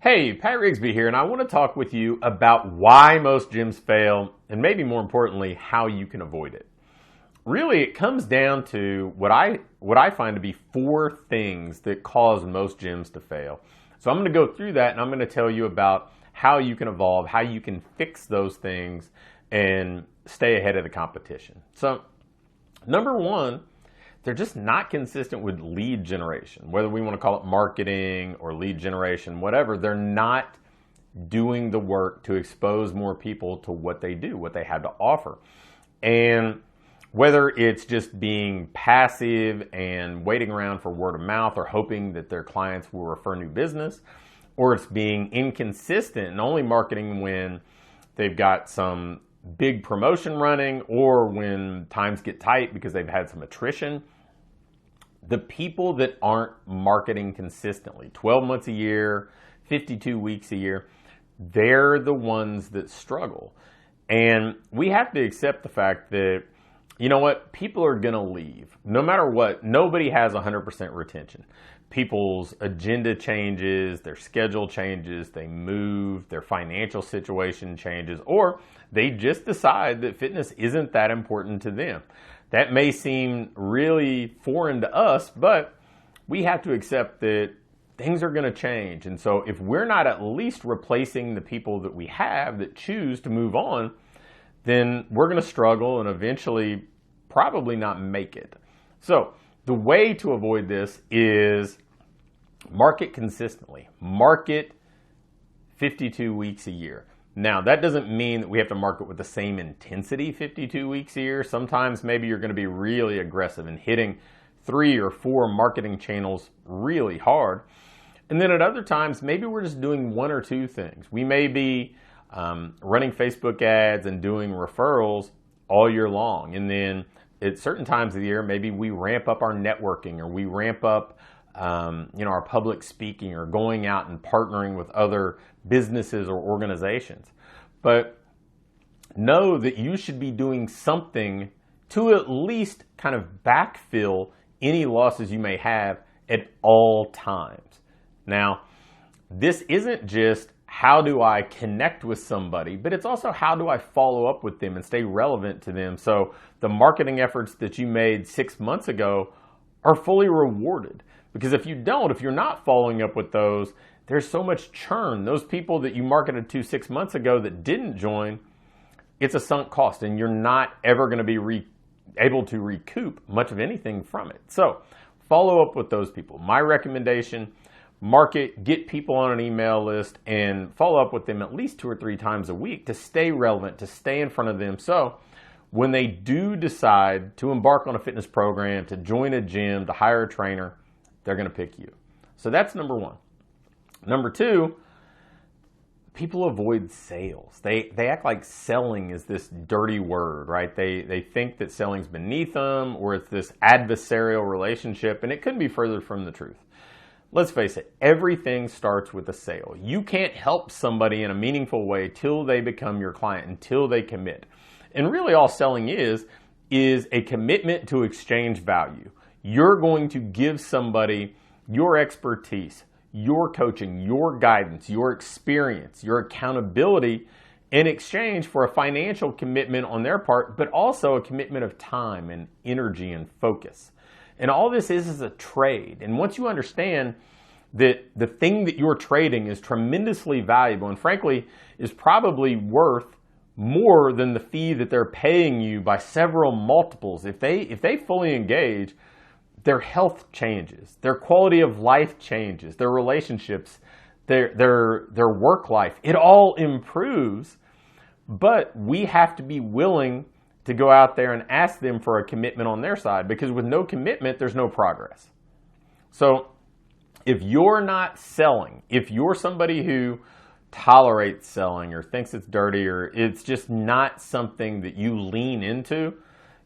Hey, Pat Rigsby here, and I want to talk with you about why most gyms fail, and maybe more importantly, how you can avoid it. Really, it comes down to what I find to be four things that cause most gyms to fail. So I'm going to go through that, and I'm going to tell you about how you can evolve, how you can fix those things, and stay ahead of the competition. So, number one, they're just not consistent with lead generation. Whether we want to call it marketing or lead generation, whatever, they're not doing the work to expose more people to what they do, what they have to offer. And whether it's just being passive and waiting around for word of mouth or hoping that their clients will refer new business, or it's being inconsistent and only marketing when they've got some big promotion running or when times get tight because they've had some attrition. The people that aren't marketing consistently, 12 months a year, 52 weeks a year, they're the ones that struggle. And we have to accept the fact that, you know what, people are going to leave. No matter what, nobody has 100% retention. People's agenda changes, their schedule changes, they move, their financial situation changes, or they just decide that fitness isn't that important to them. That may seem really foreign to us, but we have to accept that things are going to change. And so if we're not at least replacing the people that we have that choose to move on, then we're going to struggle and eventually probably not make it. So the way to avoid this is market consistently. Market 52 weeks a year. Now, that doesn't mean that we have to market with the same intensity 52 weeks a year. Sometimes maybe you're going to be really aggressive and hitting 3 or 4 marketing channels really hard. And then at other times, maybe we're just doing 1 or 2 things. We may be running Facebook ads and doing referrals all year long. And then at certain times of the year, maybe we ramp up our networking or we ramp up our public speaking or going out and partnering with other businesses or organizations. But know that you should be doing something to at least kind of backfill any losses you may have at all times. Now, this isn't just how do I connect with somebody, but it's also how do I follow up with them and stay relevant to them so the marketing efforts that you made 6 months ago are fully rewarded. Because if you're not following up with those, there's so much churn. Those people that you marketed to 6 months ago that didn't join, it's a sunk cost and you're not ever going to be able to recoup much of anything from it. So follow up with those people. My recommendation, market, get people on an email list and follow up with them at least 2 or 3 times a week to stay relevant, to stay in front of them. So when they do decide to embark on a fitness program, to join a gym, to hire a trainer, they're going to pick you. So that's number one. Number two, people avoid sales. They act like selling is this dirty word, right? They think that selling's beneath them or it's this adversarial relationship, and it couldn't be further from the truth. Let's face it, everything starts with a sale. You can't help somebody in a meaningful way till they become your client, until they commit. And really all selling is a commitment to exchange value. You're going to give somebody your expertise, your coaching, your guidance, your experience, your accountability in exchange for a financial commitment on their part, but also a commitment of time and energy and focus. And all this is a trade. And once you understand that the thing that you're trading is tremendously valuable and frankly is probably worth more than the fee that they're paying you by several multiples. If they fully engage, their health changes, their quality of life changes, their relationships, their work life. It all improves, but we have to be willing to go out there and ask them for a commitment on their side, because with no commitment, there's no progress. So if you're not selling, if you're somebody who tolerates selling or thinks it's dirty or it's just not something that you lean into,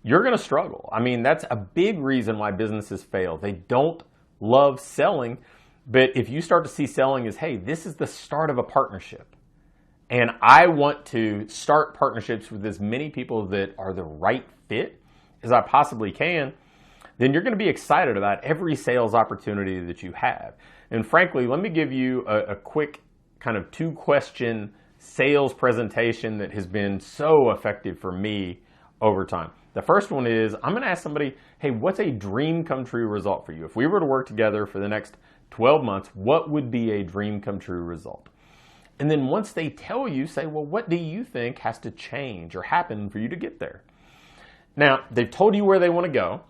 you're going to struggle. I mean, that's a big reason why businesses fail. They don't love selling, but if you start to see selling as, hey, this is the start of a partnership, and I want to start partnerships with as many people that are the right fit as I possibly can, then you're going to be excited about every sales opportunity that you have. And frankly, let me give you a quick kind of 2-question sales presentation that has been so effective for me over time. The first one is, I'm going to ask somebody, hey, what's a dream come true result for you? If we were to work together for the next 12 months, what would be a dream come true result? And then once they tell you, say, well, what do you think has to change or happen for you to get there? Now, they've told you where they want to go.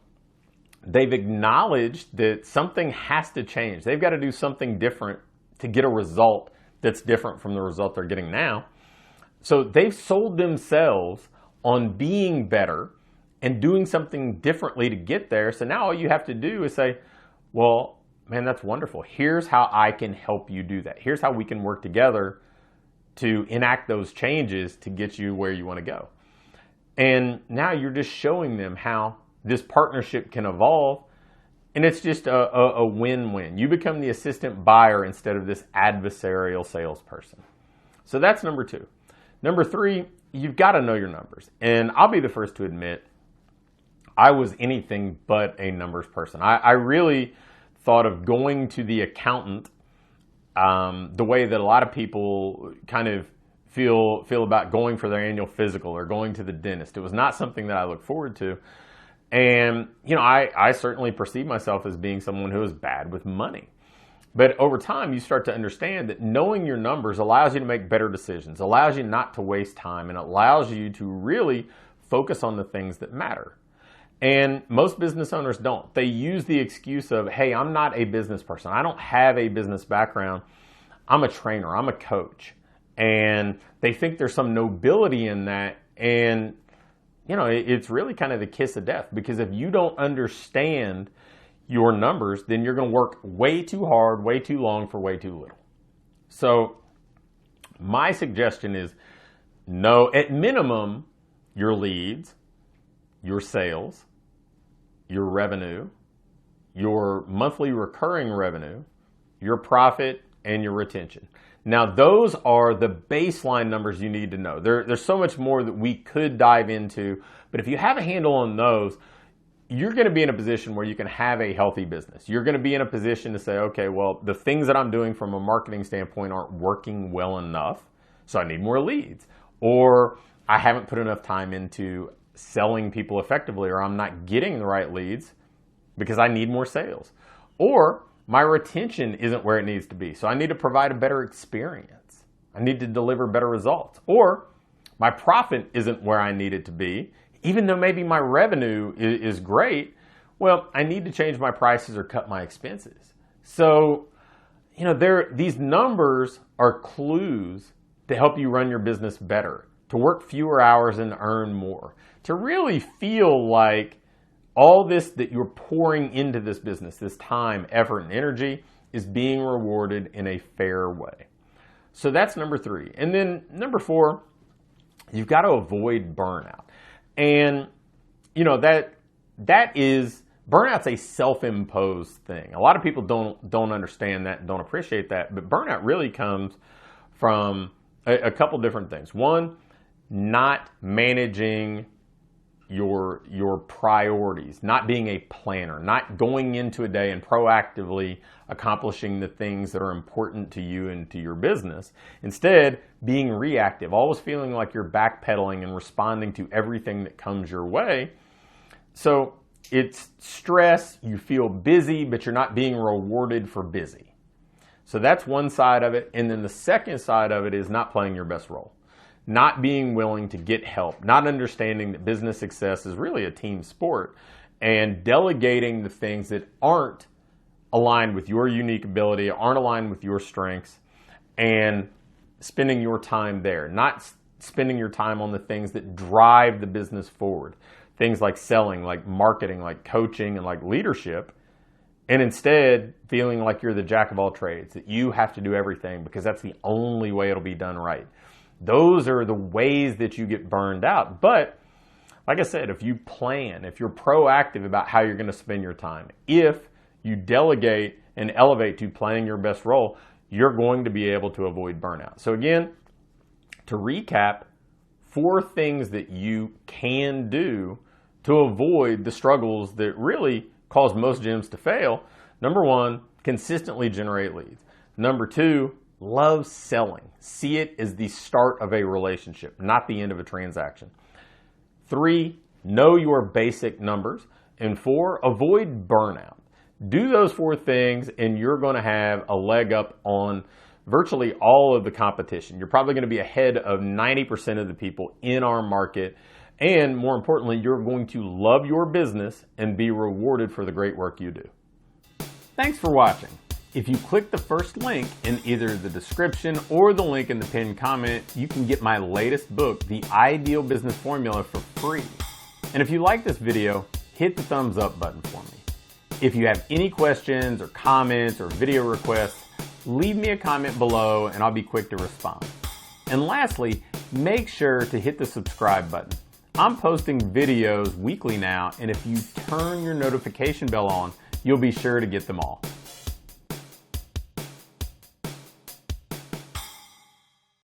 They've acknowledged that something has to change. They've got to do something different to get a result that's different from the result they're getting now. So they've sold themselves on being better and doing something differently to get there. So now all you have to do is say, well, man, that's wonderful. Here's how I can help you do that. Here's how we can work together to enact those changes to get you where you want to go. And now you're just showing them how this partnership can evolve, and it's just a win-win. You become the assistant buyer instead of this adversarial salesperson. So that's number 2. Number 3, you've got to know your numbers. And I'll be the first to admit, I was anything but a numbers person. I really thought of going to the accountant the way that a lot of people kind of feel about going for their annual physical or going to the dentist. It was not something that I look forward to. And, I certainly perceive myself as being someone who is bad with money. But over time, you start to understand that knowing your numbers allows you to make better decisions, allows you not to waste time, and allows you to really focus on the things that matter. And most business owners don't. They use the excuse of, hey, I'm not a business person. I don't have a business background. I'm a trainer. I'm a coach. And they think there's some nobility in that. And it's really kind of the kiss of death, because if you don't understand your numbers, then you're going to work way too hard, way too long for way too little. So my suggestion is know at minimum your leads, your sales, your revenue, your monthly recurring revenue, your profit, and your retention. Now, those are the baseline numbers you need to know. There's so much more that we could dive into, but if you have a handle on those, you're going to be in a position where you can have a healthy business. You're going to be in a position to say, okay, well, the things that I'm doing from a marketing standpoint aren't working well enough, so I need more leads. Or I haven't put enough time into selling people effectively, or I'm not getting the right leads because I need more sales. Or my retention isn't where it needs to be, so I need to provide a better experience. I need to deliver better results. Or my profit isn't where I need it to be, even though maybe my revenue is great. Well, I need to change my prices or cut my expenses. So, these numbers are clues to help you run your business better, to work fewer hours and earn more, to really feel like all this that you're pouring into this business, this time, effort, and energy, is being rewarded in a fair way. So that's number 3. And then number 4, you've got to avoid burnout. And, burnout's a self-imposed thing. A lot of people don't understand that, don't appreciate that, but burnout really comes from a couple different things. One, not managing your priorities, not being a planner, not going into a day and proactively accomplishing the things that are important to you and to your business. Instead, being reactive, always feeling like you're backpedaling and responding to everything that comes your way. So it's stress, you feel busy, but you're not being rewarded for busy. So that's one side of it. And then the second side of it is not playing your best role. Not being willing to get help, not understanding that business success is really a team sport, and delegating the things that aren't aligned with your unique ability, aren't aligned with your strengths, and spending your time there, not spending your time on the things that drive the business forward, things like selling, like marketing, like coaching, and like leadership, and instead feeling like you're the jack of all trades, that you have to do everything because that's the only way it'll be done right. Those are the ways that you get burned out. But like I said, if you plan, if you're proactive about how you're going to spend your time, if you delegate and elevate to playing your best role, you're going to be able to avoid burnout. So again, to recap, 4 things that you can do to avoid the struggles that really cause most gyms to fail. Number 1, consistently generate leads. Number 2, love selling. See it as the start of a relationship, not the end of a transaction. 3, know your basic numbers. And 4, avoid burnout. Do those 4 things and you're going to have a leg up on virtually all of the competition. You're probably going to be ahead of 90% of the people in our market. And more importantly, you're going to love your business and be rewarded for the great work you do. Thanks for watching. If you click the first link in either the description or the link in the pinned comment, you can get my latest book, The Ideal Business Formula, for free. And if you like this video, hit the thumbs up button for me. If you have any questions or comments or video requests, leave me a comment below and I'll be quick to respond. And lastly, make sure to hit the subscribe button. I'm posting videos weekly now, and if you turn your notification bell on, you'll be sure to get them all.